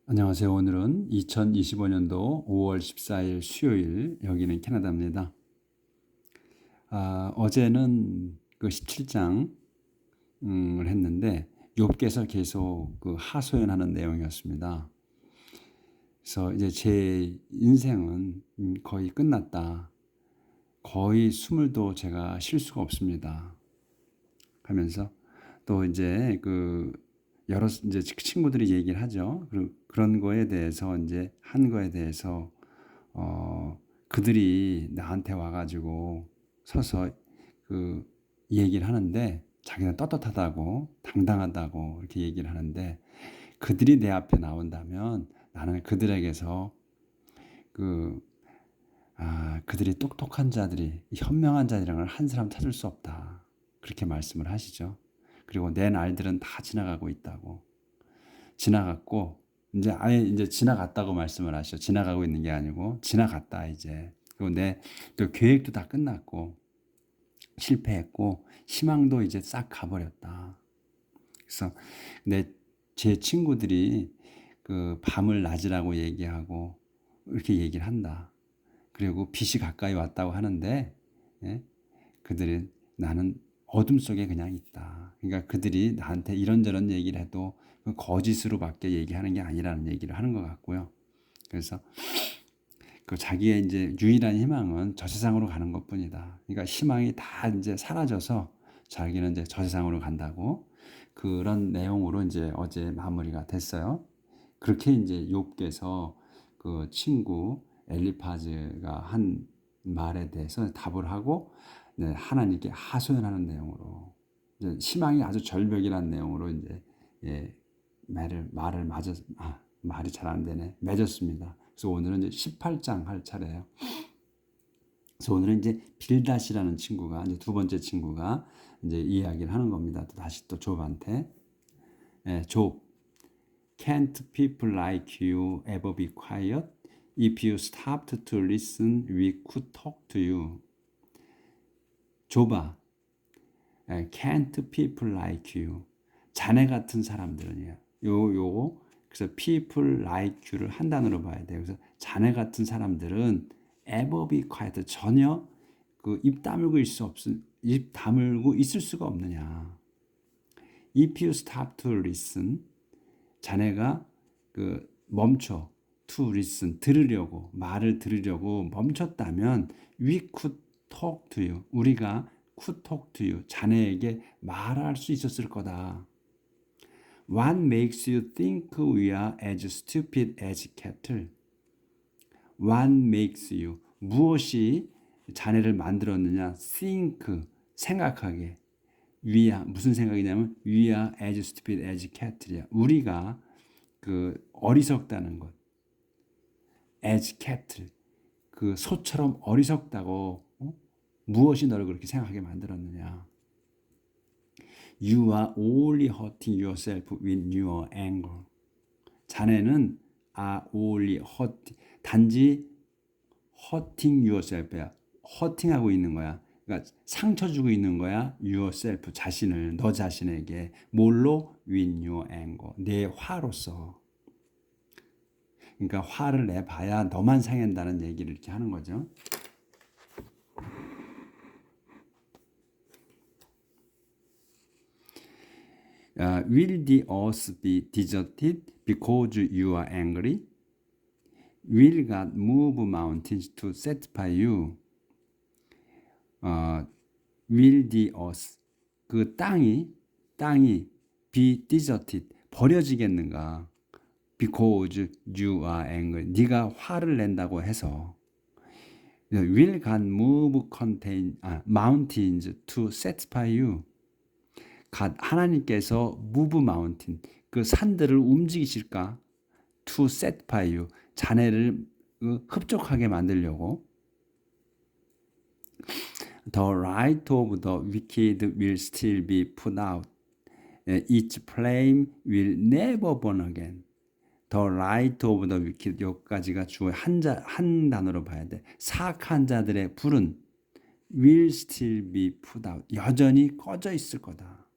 안녕하세요. 오늘은 2025년도 5월 14일 수요일, 여기는 캐나다입니다. 어제는 그 17장을 했는데 욥기에서 계속 그 하소연하는 내용이었습니다. 그래서 이제 제 인생은 거의 끝났다. 거의 숨을도 제가 쉴 수가 없습니다. 하면서 또 이제 그 여러 이제 친구들이 얘기를 하죠. 그리고 그런 거에 대해서 이제 한 거에 대해서 그들이 나한테 와가지고 서서 그 얘기를 하는데 자기는 떳떳하다고 당당하다고 이렇게 얘기를 하는데 그들이 내 앞에 나온다면 나는 그들에게서 그 그들이 똑똑한 자들이 현명한 자들이라는 걸 한 사람 찾을 수 없다. 그렇게 말씀을 하시죠. 그리고 내 날들은 다 지나가고 있다고. 지나갔고 이제 아예 이제 지나갔다고 말씀을 하시죠. 지나가고 있는 게 아니고 지나갔다 이제. 그리고 내 또 계획도 다 끝났고 실패했고 희망도 이제 싹 가버렸다. 그래서 제 친구들이 그 밤을 낮이라고 얘기하고 이렇게 얘기를 한다. 그리고 빛이 가까이 왔다고 하는데 예? 그들은 나는 어둠 속에 그냥 있다. 그러니까 그들이 나한테 이런저런 얘기를 해도 거짓으로밖에 얘기하는 게 아니라는 얘기를 하는 것 같고요. 그래서 그 자기의 이제 유일한 희망은 저 세상으로 가는 것뿐이다. 그러니까 희망이 다 이제 사라져서 자기는 이제 저 세상으로 간다고 그런 내용으로 이제 어제 마무리가 됐어요. 그렇게 이제 욥기에서 그 친구 엘리파즈가 한 말에 대해서 답을 하고 네, 하나님께 하소연하는 내용으로 이제 희망이 아주 절벽이라는 내용으로 이제 예, 말이 잘 안 되네 맺었습니다. 그래서 오늘은 이제 18장 할 차례예요. 그래서 오늘은 이제 빌닷이라는 친구가 이제 두 번째 친구가 이제 이야기를 하는 겁니다. 또 다시 또 욥한테 욥 Can't people like you ever be quiet? If you stopped to listen, we could talk to you. 좁아. Can't people like you. 자네 같은 사람들은요. 그래서 people like you를 한 단어로 봐야 돼요. 그래서 자네 같은 사람들은 ever be quiet. 전혀 그 입 다물고 있을 수가 없느냐. If you stop to listen. 자네가 그 멈춰 to listen 들으려고 말을 들으려고 멈췄다면 we could talk to you 우리가 could talk to you 자네에게 말할 수 있었을 거다. What makes you think we are as stupid as cattle? What makes you 무엇이 자네를 만들었느냐? think 생각하게 무슨 생각이냐면 we are as stupid as cattle이야. 우리가 그 어리석다는 것. as cattle. 그 소처럼 어리석다고 무엇이 너를 그렇게 생각하게 만들었느냐. You are only hurting yourself with your anger. 자네는 are only 단지 hurting yourself야. hurting하고 있는 거야. 그러니까 상처 주고 있는 거야. yourself 자신을 너 자신에게 뭘로 with your anger 내 화로서. 그러니까 화를 내봐야 너만 상한다는 얘기를 이렇게 하는 거죠. Will the earth be deserted because you are angry? Will God move mountains to satisfy you? Will the earth 그 땅이 be deserted 버려지겠는가? Because you are angry. 네가 화를 낸다고 해서 Will God move mountains to satisfy you? 하나님께서 move mountain 그 산들을 움직이실까? To satisfy you 자네를 흡족하게 만들려고. The light of the wicked will still be put out. Its flame will never burn again. The light of the wicked 여기까지가 주어 한 단어로 봐야 돼. 사악한 자들의 불은 will still be put out. 여전히 꺼져 있을 거다.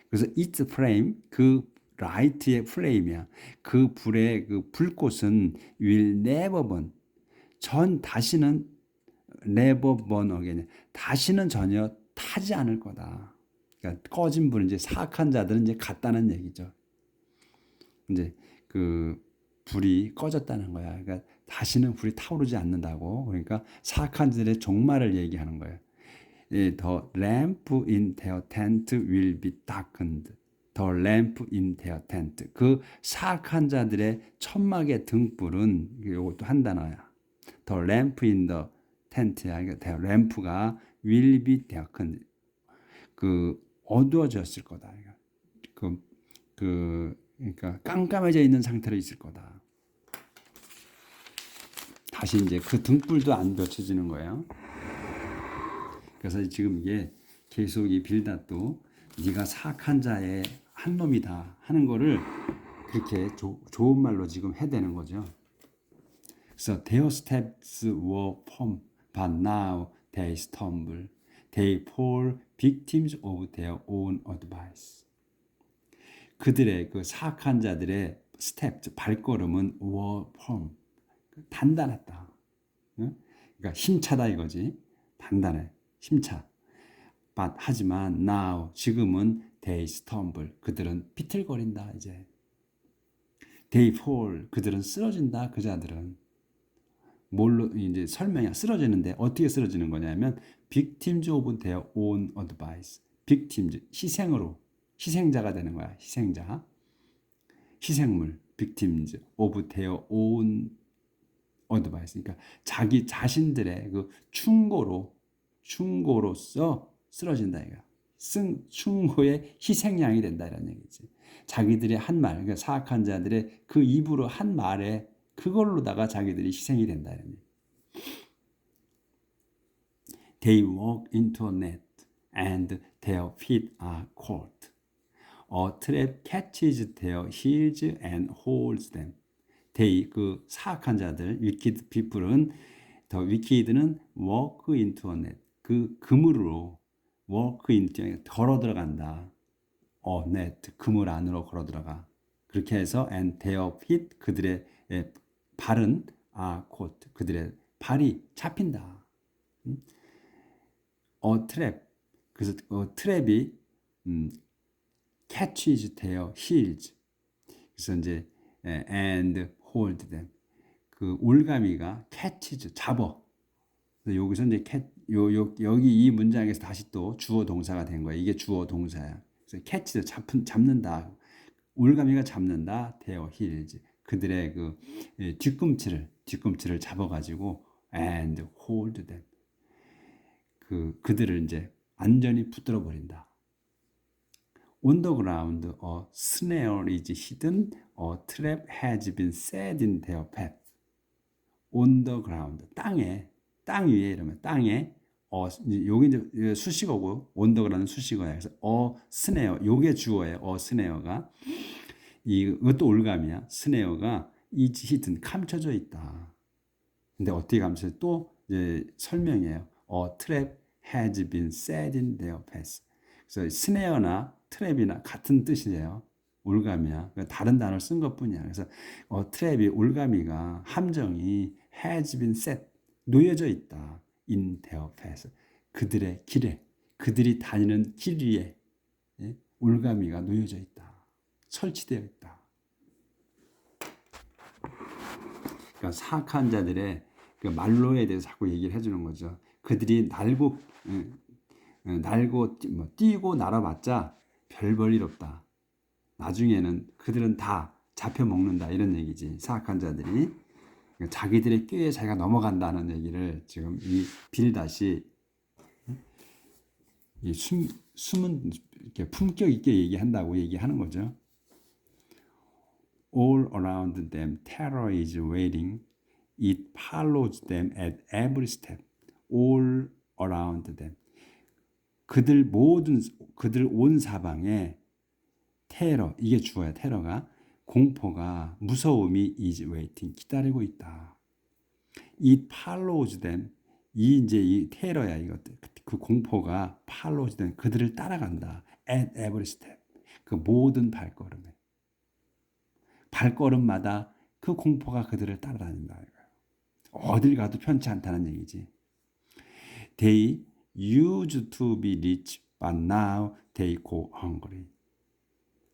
그래서 its flame 그 light의 flame이야. 그 불의 그 불꽃은 will never burn. 다시는 never burn again. 다시는 전혀 타지 않을 거다. 그러니까 꺼진 불은 이제 사악한 자들은 이제 갔다는 얘기죠. 이제 그 불이 꺼졌다는 거야. 그러니까 다시는 불이 타오르지 않는다고. 그러니까 사악한 자들의 종말을 얘기하는 거예요. The lamp in their tent will be darkened. The lamp in their tent. 그 사악한 자들의 천막의 등불은 이것도 한 단어야. The lamp in the tent야. 그러니까 the lamp가 will be darkened. 그 어두워졌을 거다. 그러니까 깜깜해져 있는 상태로 있을 거다. 다시 이제 그 등불도 안 비춰지는 거예요. 그래서 지금 이게 계속 이 빌닷도 네가 사악한 자의 한 놈이다 하는 거를 그렇게 좋은 말로 지금 해대는 거죠. 그래서 their steps were firm, but now they stumble. They fall victims of their own advice. 그들의 그 사악한 자들의 스텝, 발걸음은 were firm, 단단했다. 그러니까 힘차다 이거지. 단단해, 힘차. But 하지만 now 지금은 they stumble. 그들은 비틀거린다 이제. They fall. 그들은 쓰러진다. 그 자들은 뭘로 이제 설명이 쓰러지는데 어떻게 쓰러지는 거냐면 victims of their own advice. victims 희생자가 되는 거야. 희생물 victims of their own advice. 그러니까 자기 자신들의 그 충고로서 쓰러진다 이거. 충고의 희생양이 된다 이런 얘기지. 자기들의 한 말, 그러니까 사악한 자들의 그 입으로 한 말에 그걸로다가 자기들이 희생이 된다 이런 얘기. They walk into a net and their feet are caught. A trap catches their heels and holds them. They 그 사악한 자들, wicked people은 더 wicked는 walk into a net. 그 그물로 walk into 걸어 들어간다. net 그물 안으로 걸어 들어가. 그렇게 해서 and their feet 그들의 발은 caught 그들의 발이 잡힌다. trap 그래서 트랩이 catches their heels. 그래서 이제 and hold them. 그 올가미가 catches 잡어. 여기서 이제 여기 이 문장에서 다시 또 주어 동사가 된 거야. 이게 주어 동사야. 그래서 catches 잡는다. 올가미가 잡는다. their heels. 그들의 그 뒤꿈치를 잡아가지고 and hold them. 그들을 이제 완전히 붙들어 버린다. On the ground, a snare is hidden, a trap has been set in their path. On the ground, 땅 위에 이러면 땅에, 여기 이제 수식어고, on the ground은 수식어야. 그래서 snare, 요게 주어예요. snare가 이것도 올감이야. snare가 is hidden, 감춰져 있다. 근데 어떻게 감춰져? 또 이제 설명이에요. A trap has been set in their path. 그래서 스네어나 트랩이나 같은 뜻이에요. 올가미야. 다른 단어를 쓴 것뿐이야. 그래서 트랩이 올가미가 함정이 has been set 놓여져 있다. in their path. 그들의 길에 그들이 다니는 길 위에 올가미가 놓여져 있다. 설치되어 있다. 그러니까 사악한 자들의 그 말로에 대해서 자꾸 얘기를 해주는 거죠. 그들이 날고 뛰고 날아봤자 별 볼 일 없다. 나중에는 그들은 다 잡혀 먹는다 이런 얘기지. 사악한 자들이 자기들의 꾀에 자기가 넘어간다는 얘기를 지금 이 빌닷이 숨은 이렇게 품격 있게 얘기한다고 얘기하는 거죠. All around them terror is waiting. It follows them at every step. All around them. 그들 온 사방에 테러, 이게 주어야. 테러가 공포가 무서움이 is waiting 기다리고 있다. It follows them. 이 테러야 이것들. 그 공포가 follows them 그들을 따라간다. At every step. 그 모든 발걸음에. 발걸음마다 그 공포가 그들을 따라다닌다. 어딜 가도 편치 않다는 얘기지. They used to be rich, but now they go hungry.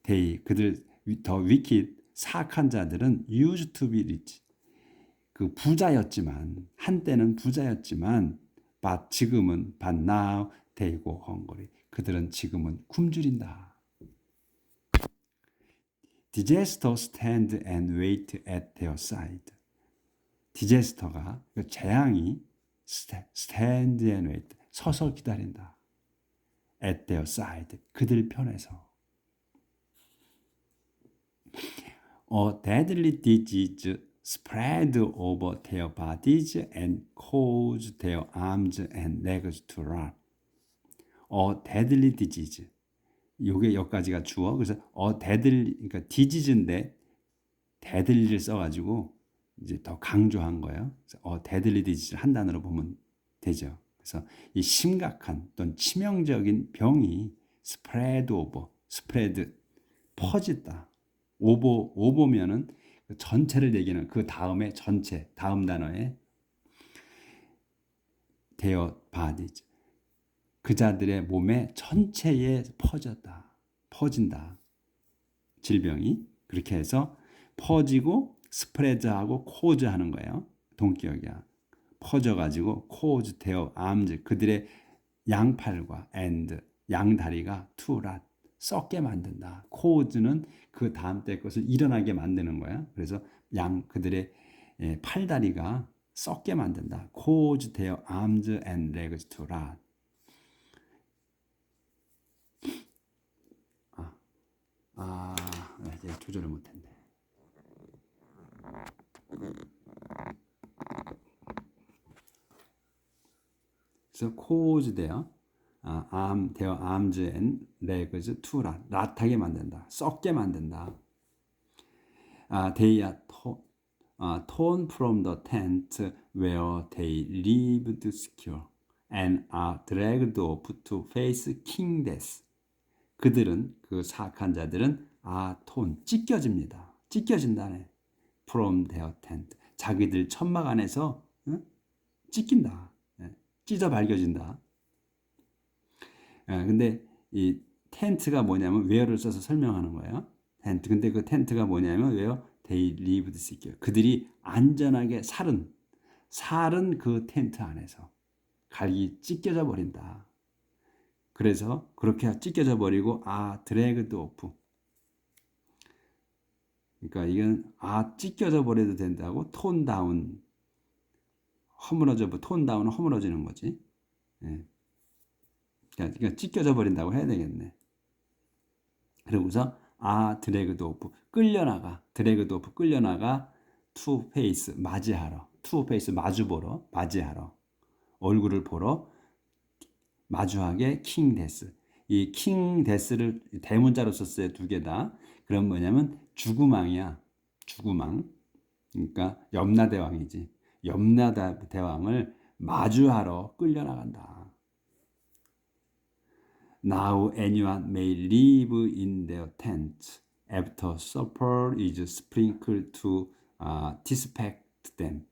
They, 그들 더 wicked, 사악한 자들은 used to be rich. 그 부자였지만, 한때는 부자였지만, but now they go hungry. 그들은 지금은 굶주린다. Disaster stand and wait at their side. 디제스터가, 재앙이 stand and wait, 서서 기다린다. At their side, 그들 편에서. A deadly disease spread over their bodies and caused their arms and legs to rot. A deadly disease. 요게 여기까지가 주어. 그래서 deadly, 그러니까 disease인데 deadly를 써가지고 이제 더 강조한 거예요. 그래서 deadly disease를 한 단어로 보면 되죠. 그래서 이 심각한 또는 치명적인 병이 spread over, spread 퍼진다. 오버면은 전체를 얘기하는 그 다음에 전체, 다음 단어에 their bodies. 그 자들의 몸에 전체에 퍼진다. 질병이. 그렇게 해서 퍼지고 스프레드하고 코즈 하는 거예요. 동기역이야. 퍼져가지고 코즈 their arms, 그들의 양팔과 and, 양다리가 to rot, 썩게 만든다. 코즈는 그 다음 때 것을 일어나게 만드는 거야. 그래서 그들의 팔다리가 썩게 만든다. cause their arms and legs to rot. 이제 조절을 못했네. 그래서 cause their arms and legs to rot, рат하게 만든다. 썩게 만든다. They are torn from the tent where they lived secure and are dragged off to face king death. 그들은, 그 사악한 자들은 torn, 찢겨진다네. From their tent, 자기들 천막 안에서 찢긴다. 찢어 밝혀진다. 근데 이 텐트가 뭐냐면 where를 써서 설명하는 거예요. 텐트. 근데 그 텐트가 뭐냐면 where they lived secure. 그들이 안전하게 살은 그 텐트 안에서 갈기 찢겨져 버린다. 그래서 그렇게 찢겨져 버리고 dragged off. 그러니까 이건 찢겨져 버려도 된다고 톤 다운, 톤 다운은 허물어지는 거지. 그러니까 찢겨져 버린다고 해야 되겠네. 그러고서 dragged off, dragged off, 끌려나가 to face, to face, 맞이하러, 얼굴을 보러 마주하게 king death. 이 king death를 대문자로 썼어요. 두 개 다. 그럼 뭐냐면 죽음왕이야. 죽음왕. 그러니까 염라대왕이지. 염라대왕을 마주하러 끌려나간다. Now anyone may live in their tents after supper is sprinkled to disinfect them.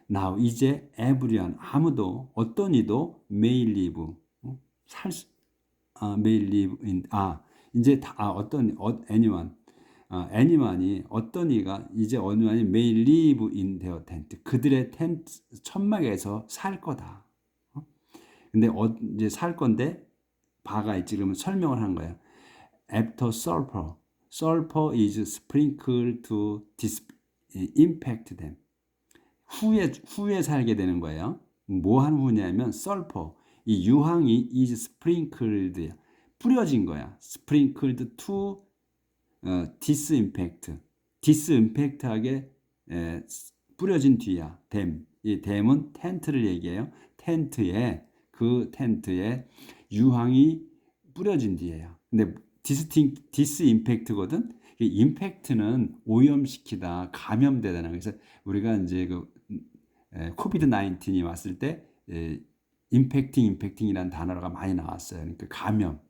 Now 이제 everyone, 아무도, 어떤 이도 may live, may live in, 이제 anyone이, 어떤 이가, 이제 anyone이 may live in their tent, 그들의 텐트, 천막에서 살 거다. 근데 이제 살 건데 바가 있지. 그러면 설명을 한 거예요. After sulfur is sprinkled to disinfect them. 후에 살게 되는 거예요. 뭐 한 후냐면 sulfur, 이 유황이 is sprinkled, 뿌려진 거야. sprinkled to disinfect하게 뿌려진 뒤야. 이 댐은 텐트를 얘기해요. 그 텐트에 유황이 뿌려진 뒤에요. 근데 disinfect거든. 임팩트는 오염시키다, 감염되다는. 그래서 우리가 이제 코비드 19이 왔을 때 임팩팅이라는 단어가 많이 나왔어요. 그러니까 감염.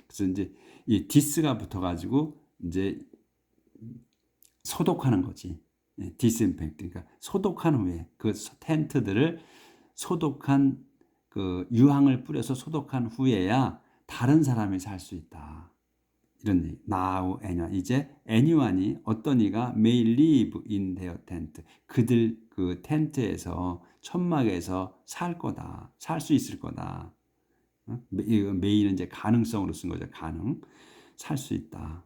그래서 이제 이 디스가 붙어가지고 이제 소독하는 거지. 디스인펙트. 그러니까 소독한 후에 그 텐트들을 소독한 그 유황을 뿌려서 소독한 후에야 다른 사람이 살 수 있다. 이런 얘기. Now anyone. 이제 anyone이 어떤 이가 may live in their tent. 그들 그 텐트에서 천막에서 살 거다. 살 수 있을 거다. may는 이제 가능성으로 쓴 거죠. 가능. 살 수 있다.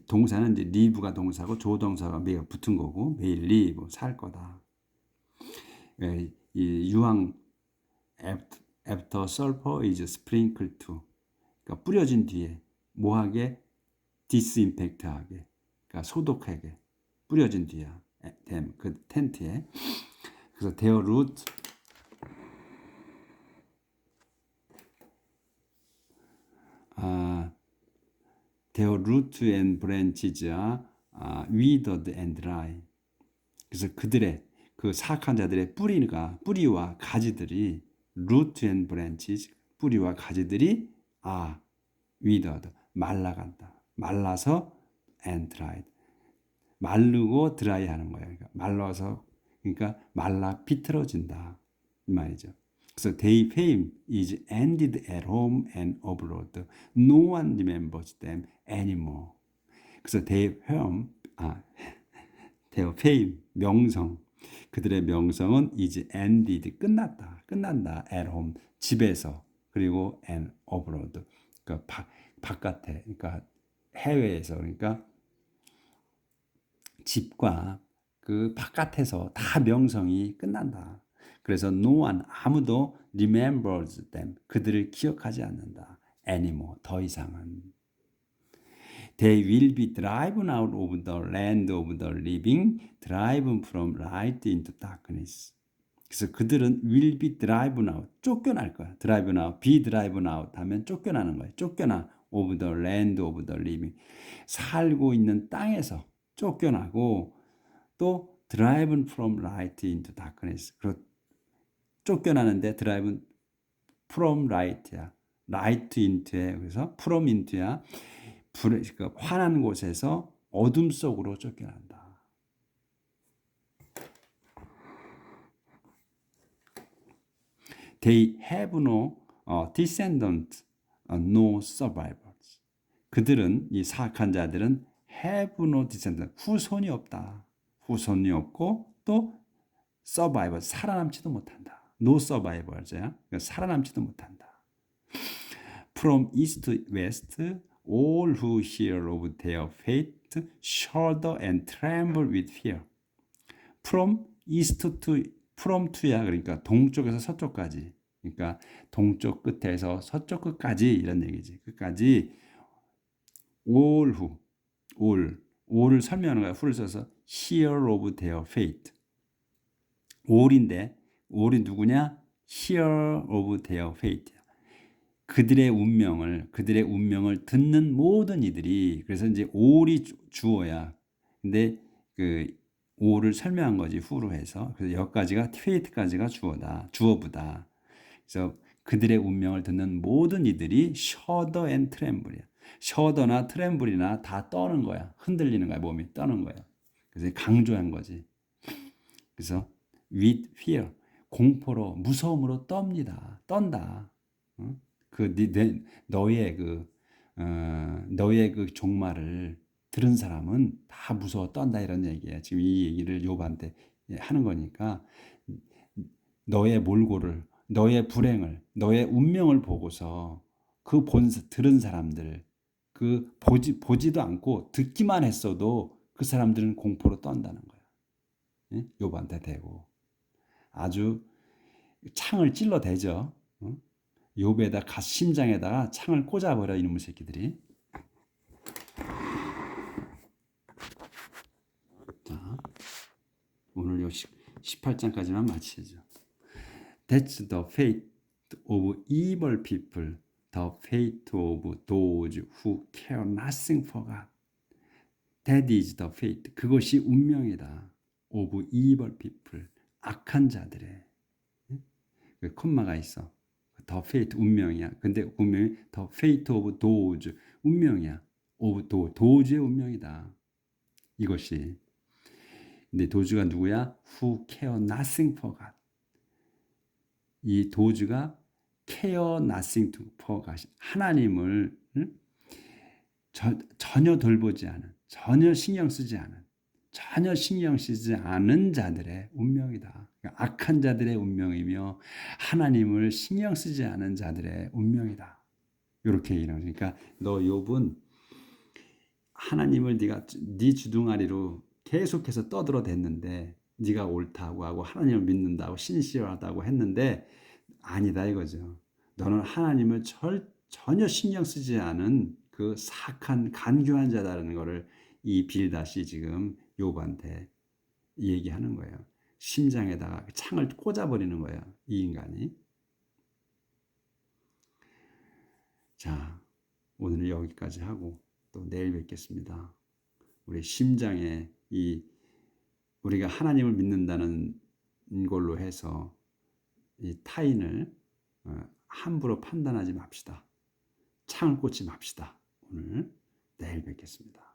동사는 이제 live가 동사고 조동사가 may가 붙은 거고 may live 살 거다. 이 유황 after sulfur is sprinkled to. 그러니까 뿌려진 뒤에 뭐하게 디스인펙트하게, 그러니까 소독하게 뿌려진 뒤야. 그 텐트에. 그래서 their root their root and branches are withered and dry. 그래서 그들의 그 사악한 자들의 뿌리와 가지들이 root and branches 뿌리와 가지들이 withered 말라간다. 말라서 and dried 마르고 드라이하는 거예요. 그러니까 말라서 그러니까 말라 비틀어진다 이 말이죠. 그래서 their fame is ended at home and abroad. No one remembers them anymore. 그래서 their fame 명성 그들의 명성은 is ended 끝난다 at home 집에서 그리고 and abroad 그러니까 바깥에 그러니까 해외에서 그러니까 집과 그 바깥에서 다 명성이 끝난다. 그래서 no one 아무도 remembers them 그들을 기억하지 않는다. anymore 더 이상은 they will be driven out of the land of the living, driven from light into darkness. 그래서 그들은 will be driven out, 쫓겨날 거야. driven out, be driven out 하면 쫓겨나는 거야. 쫓겨나 of the land of the living. 살고 있는 땅에서 쫓겨나고 또 driven from light into darkness. 쫓겨나는데 driven from light야. light into에 그래서 from into야. 그러니까 환한 곳에서 어둠 속으로 쫓겨난다. They have no descendants, no survivors. 그들은 이 사악한 자들은 have no descendants, 후손이 없다. 후손이 없고 또 survivor, 살아남지도 못한다. No survivors야. 그러니까 살아남지도 못한다. From east to west, all who hear of their fate shudder and tremble with fear. From east to from to야 그러니까 동쪽에서 서쪽까지. 그러니까 동쪽 끝에서 서쪽 끝까지 이런 얘기지. 끝까지 all who all을 설명하는 거야. who를 써서 hear of their fate. all인데 all이 누구냐? hear of their fate. 그들의 운명을 듣는 모든 이들이 그래서 이제 all이 주어야. 근데 그 all을 설명한 거지 who로 해서. 그래서 여기까지가 fate까지가 주어부다. 그래서 그들의 운명을 듣는 모든 이들이 shudder and tremble이야. shudder나 tremble이나 다 떠는 거야. 흔들리는 거야. 몸이 떠는 거야. 그래서 강조한 거지. 그래서 with fear 공포로 무서움으로 떤다. 너의 그 종말을 들은 사람은 다 무서워 떤다 이런 얘기야. 지금 이 얘기를 욥한테 하는 거니까 너의 몰골을, 너의 불행을, 너의 운명을 보고서 들은 사람들, 보지도 않고 듣기만 했어도 그 사람들은 공포로 떤다는 거야. 욥한테 대고 아주 창을 찔러대죠. 욥에다 심장에다가 창을 꽂아버려 이놈의 새끼들이. 자, 오늘 요 18장까지만 마치죠. That's the fate of evil people, the fate of those who care nothing for God. That is the fate. 그것이 운명이다. of evil people, 악한 자들의. 그 콤마가 있어. The fate 운명이야. 근데 운명이 the fate of those 운명이야. of those의 운명이다. 이것이. 근데 도주가 누구야? Who care nothing for God. 이 도주가 care nothing for God. 하나님을 전혀 돌보지 않은, 전혀 신경 쓰지 않은, 전혀 신경 쓰지 않은 자들의 운명이다. 그러니까 악한 자들의 운명이며 하나님을 신경 쓰지 않은 자들의 운명이다. 이렇게 얘기하는 거죠. 그러니까 너 욥은 하나님을 네가 네 주둥아리로 계속해서 떠들어댔는데 네가 옳다고 하고 하나님을 믿는다고 신실하다고 했는데 아니다 이거죠. 너는 하나님을 전혀 신경 쓰지 않은 그 사악한 간교한 자다라는 것을 이 빌닷이 지금 욥한테 얘기하는 거예요. 심장에다가 창을 꽂아버리는 거예요. 이 인간이. 자, 오늘은 여기까지 하고 또 내일 뵙겠습니다. 우리 심장에 이 우리가 하나님을 믿는다는 걸로 해서 이 타인을 함부로 판단하지 맙시다. 창을 꽂지 맙시다. 오늘 내일 뵙겠습니다.